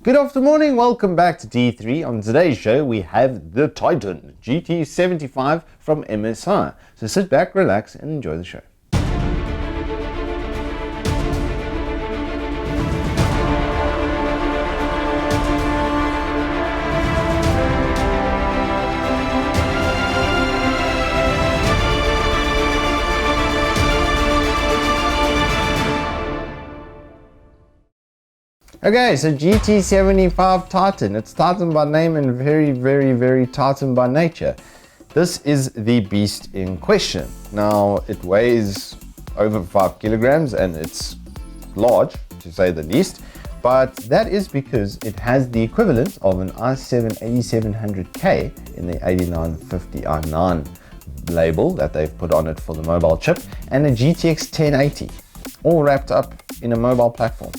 Good afternoon, welcome back to T3. On today's show we have the Titan GT75 from MSI. So sit back, relax and enjoy the show. Okay, so GT75 Titan. It's Titan by name and very Titan by nature. This is the beast in question. Now, it weighs over 5 kilograms and it's large, to say the least. But that is because it has the equivalent of an i7 8700K in the 8950i9 label that they've put on it for the mobile chip, and a GTX 1080, all wrapped up in a mobile platform.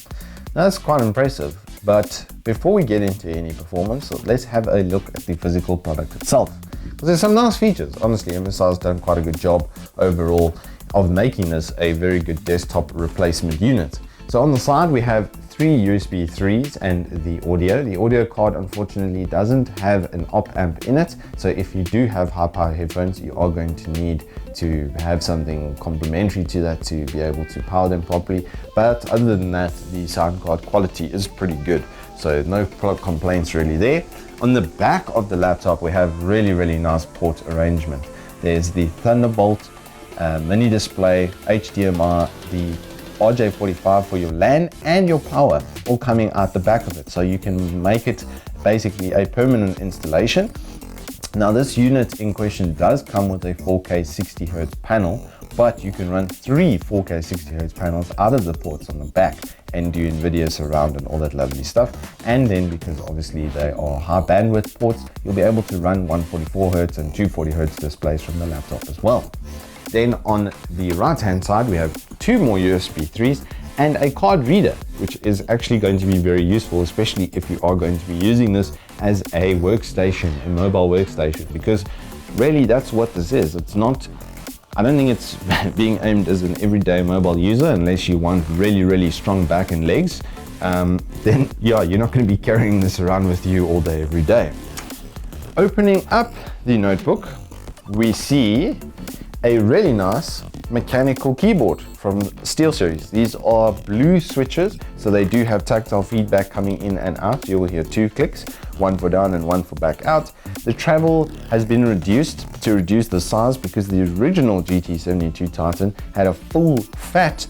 Now, that's quite impressive, but before we get into any performance, let's have a look at the physical product itself. Because there's some nice features. Honestly, MSI has done quite a good job overall of making this a very good desktop replacement unit. So on the side we have 3 USB 3s and the audio. The audio card unfortunately doesn't have an op amp in it, so if you do have high power headphones, you are going to need to have something complementary to that to be able to power them properly. But other than that, the sound card quality is pretty good, so no complaints really there. On the back of the laptop we have really nice port arrangement. There's the Thunderbolt mini display, HDMI, the RJ45 for your LAN and your power all coming out the back of it, so you can make it basically a permanent installation. Now, this unit in question does come with a 4K 60Hz panel, but you can run 3 4K 60Hz panels out of the ports on the back and do NVIDIA surround and all that lovely stuff. And then, because obviously they are high bandwidth ports, you'll be able to run 144Hz and 240Hz displays from the laptop as well. Then on the right hand side we have 2 more USB 3s and a card reader, which is actually going to be very useful, especially if you are going to be using this as a workstation, a mobile workstation, because really that's what this is. It's not, I don't think it's being aimed as an everyday mobile user unless you want really strong back and legs. Then yeah, you're not going to be carrying this around with you all day every day. Opening up the notebook, we see a really nice mechanical keyboard from SteelSeries. These are blue switches, so they do have tactile feedback coming in and out. You will hear 2 clicks, 1 for down and 1 for back out. The travel has been reduced to reduce the size because the original GT72 Titan had a full fat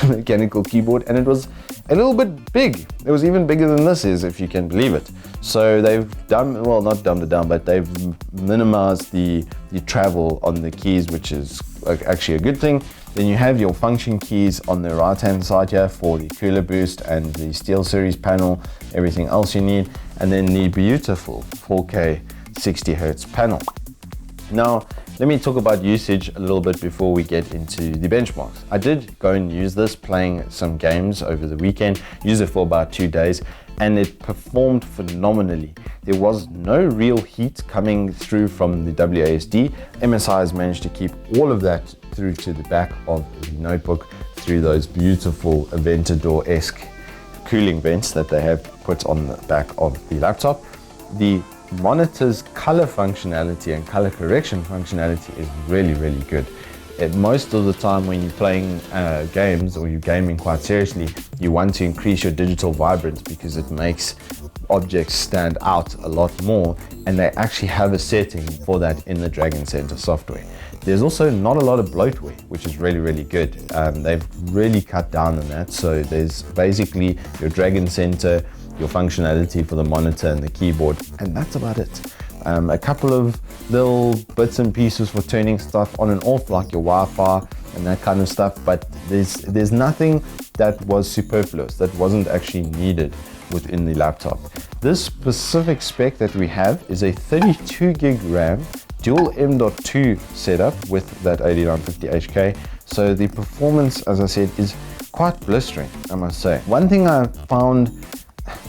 mechanical keyboard and it was a little bit big. It was even bigger than this is, if you can believe it. So they've done, well, not dumbed it down, but they've minimized the travel on the keys, which is actually a good thing. Then you have your function keys on the right hand side here for the cooler boost and the SteelSeries panel, everything else you need, and then the beautiful 4K 60Hz panel. Now, let me talk about usage a little bit before we get into the benchmarks. I did go and use this playing some games over the weekend, used it for about 2 days, and it performed phenomenally. There was no real heat coming through from the WASD. MSI has managed to keep all of that through to the back of the notebook through those beautiful Aventador-esque cooling vents that they have put on the back of the laptop. The monitor's color functionality and color correction functionality is really good. Most of the time when you're playing games or you're gaming quite seriously, you want to increase your digital vibrance because it makes objects stand out a lot more, and they actually have a setting for that in the Dragon Center software. There's also not a lot of bloatware, which is really good. They've really cut down on that, so there's basically your Dragon Center, your functionality for the monitor and the keyboard, and that's about it. A couple of little bits and pieces for turning stuff on and off, like your Wi-Fi and that kind of stuff, but there's nothing that was superfluous, that wasn't actually needed within the laptop. This specific spec that we have is a 32 gig RAM, dual M.2 setup with that 8950HK, so the performance, as I said, is quite blistering, I must say. One thing I found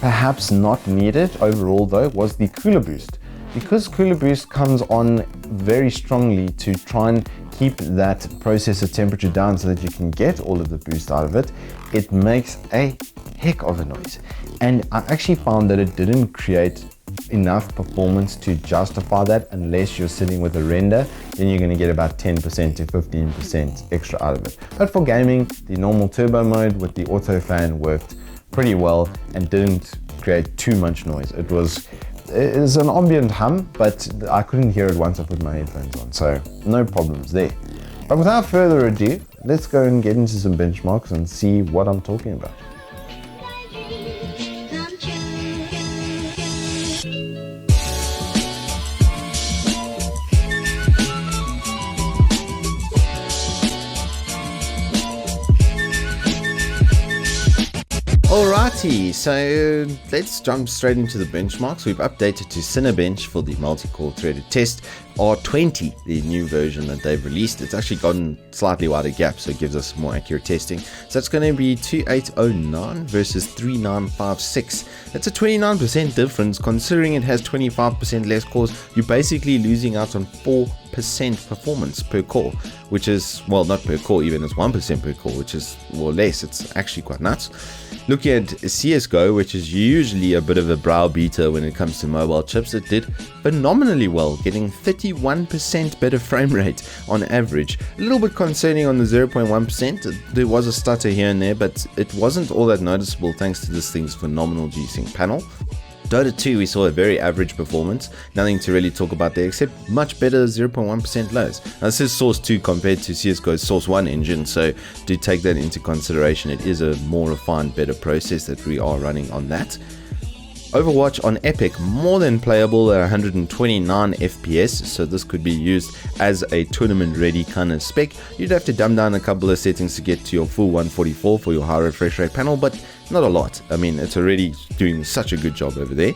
perhaps not needed overall though was the cooler boost. Because cooler boost comes on very strongly to try and keep that processor temperature down so that you can get all of the boost out of it, it makes a heck of a noise. And I actually found that it didn't create enough performance to justify that unless you're sitting with a render. Then you're going to get about 10% to 15% extra out of it. But for gaming, the normal turbo mode with the auto fan worked pretty well and didn't create too much noise. It was an ambient hum, but I couldn't hear it once I put my headphones on, so no problems there. But without further ado, let's go and get into some benchmarks and see what I'm talking about. Alrighty, so let's jump straight into the benchmarks. We've updated to Cinebench for the multi-core threaded test. R20, the new version that they've released, it's actually gotten slightly wider gap, so it gives us more accurate testing. So it's going to be 2809 versus 3956. That's a 29% difference. Considering it has 25% less cores, you're basically losing out on 4% performance per core, which is, well, not per core even, it's 1% per core, which is, well, less. It's actually quite nuts. Looking at CSGO, which is usually a bit of a brow beater when it comes to mobile chips, it did phenomenally well, getting 31% better frame rate on average. A little bit concerning on the 0.1%. There was a stutter here and there, but it wasn't all that noticeable thanks to this thing's phenomenal G-Sync panel. Dota 2, we saw a very average performance, nothing to really talk about there except much better 0.1% lows. Now this is Source 2 compared to CSGO's Source 1 engine, so do take that into consideration. It is a more refined, better process that we are running on that. Overwatch on Epic, more than playable at 129 FPS, so this could be used as a tournament ready kind of spec. You'd have to dumb down a couple of settings to get to your full 144 for your high refresh rate panel, but not a lot. I mean, it's already doing such a good job over there.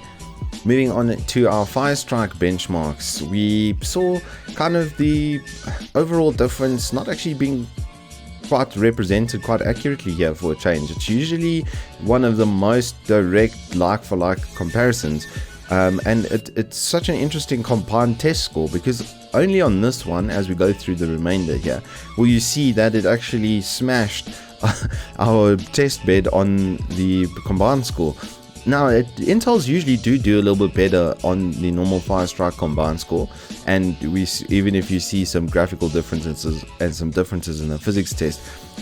Moving on to our Firestrike benchmarks, we saw kind of the overall difference not actually being quite represented quite accurately here for a change. It's usually one of the most direct like-for-like comparisons, and it's such an interesting combined test score, because only on this one, as we go through the remainder here, will you see that it actually smashed our test bed on the combined score. Now, Intels usually do a little bit better on the normal Firestrike combined score, and even if you see some graphical differences and some differences in the physics test,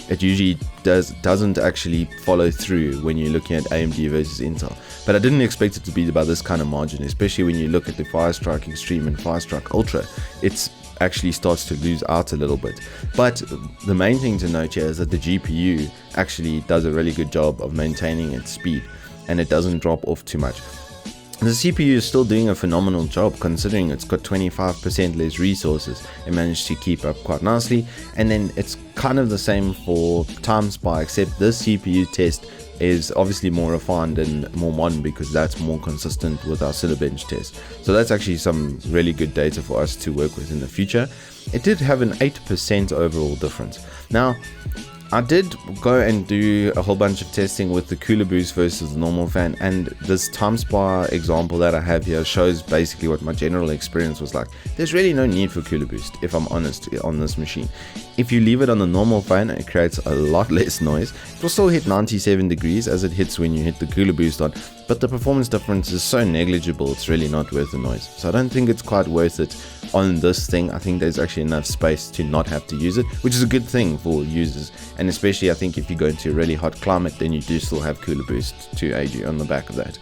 it usually doesn't actually follow through when you're looking at AMD versus Intel. But I didn't expect it to be by this kind of margin, especially when you look at the Firestrike Extreme and Firestrike Ultra. It's actually starts to lose out a little bit. But the main thing to note here is that the GPU actually does a really good job of maintaining its speed, and it doesn't drop off too much. The CPU is still doing a phenomenal job, considering it's got 25% less resources. It managed to keep up quite nicely. And then it's kind of the same for time spy, except this CPU test is obviously more refined and more modern, because that's more consistent with our Cinebench test. So that's actually some really good data for us to work with in the future. It did have an 8% overall difference. Now, I did go and do a whole bunch of testing with the cooler boost versus the normal fan, and this time spy example that I have here shows basically what my general experience was like. There's really no need for cooler boost, if I'm honest, on this machine. If you leave it on the normal fan, it creates a lot less noise. It will still hit 97 degrees as it hits when you hit the cooler boost on, but the performance difference is so negligible, it's really not worth the noise. So I don't think it's quite worth it on this thing. I think there's actually enough space to not have to use it, which is a good thing for users. And especially I think if you go into a really hot climate, then you do still have cooler boost to aid you on the back of that.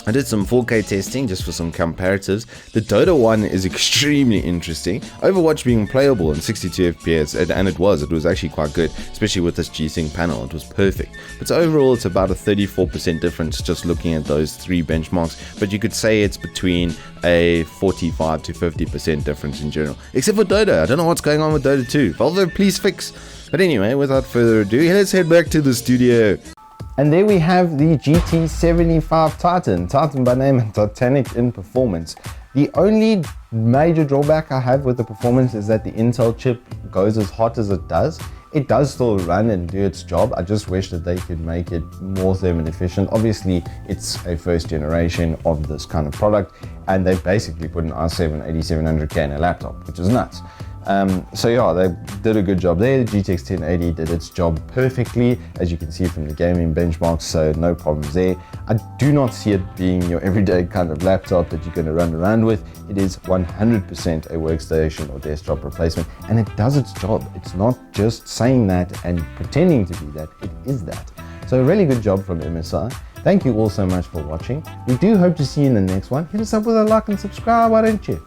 I did some 4K testing just for some comparatives. The Dota one is extremely interesting. Overwatch being playable in 62 FPS, and it was actually quite good, especially with this G-Sync panel. It was perfect. But so overall, it's about a 34% difference just looking at those three benchmarks. But you could say it's between a 45 to 50% difference in general. Except for Dota. I don't know what's going on with Dota 2. Valve, please fix. But anyway, without further ado, let's head back to the studio. And there we have the GT75 Titan by name and Titanic in performance. The only major drawback I have with the performance is that the Intel chip goes as hot as it does. It does still run and do its job. I just wish that they could make it more thermal efficient. Obviously, it's a first generation of this kind of product, and they basically put an i7 8700K in a laptop, which is nuts. So yeah, they did a good job there. The GTX 1080 did its job perfectly, as you can see from the gaming benchmarks, so no problems there. I do not see it being your everyday kind of laptop that you're going to run around with. It is 100% a workstation or desktop replacement, and it does its job. It's not just saying that and pretending to be that, it is that. So a really good job from MSI. Thank you all so much for watching. We do hope to see you in the next one. Hit us up with a like and subscribe, why don't you?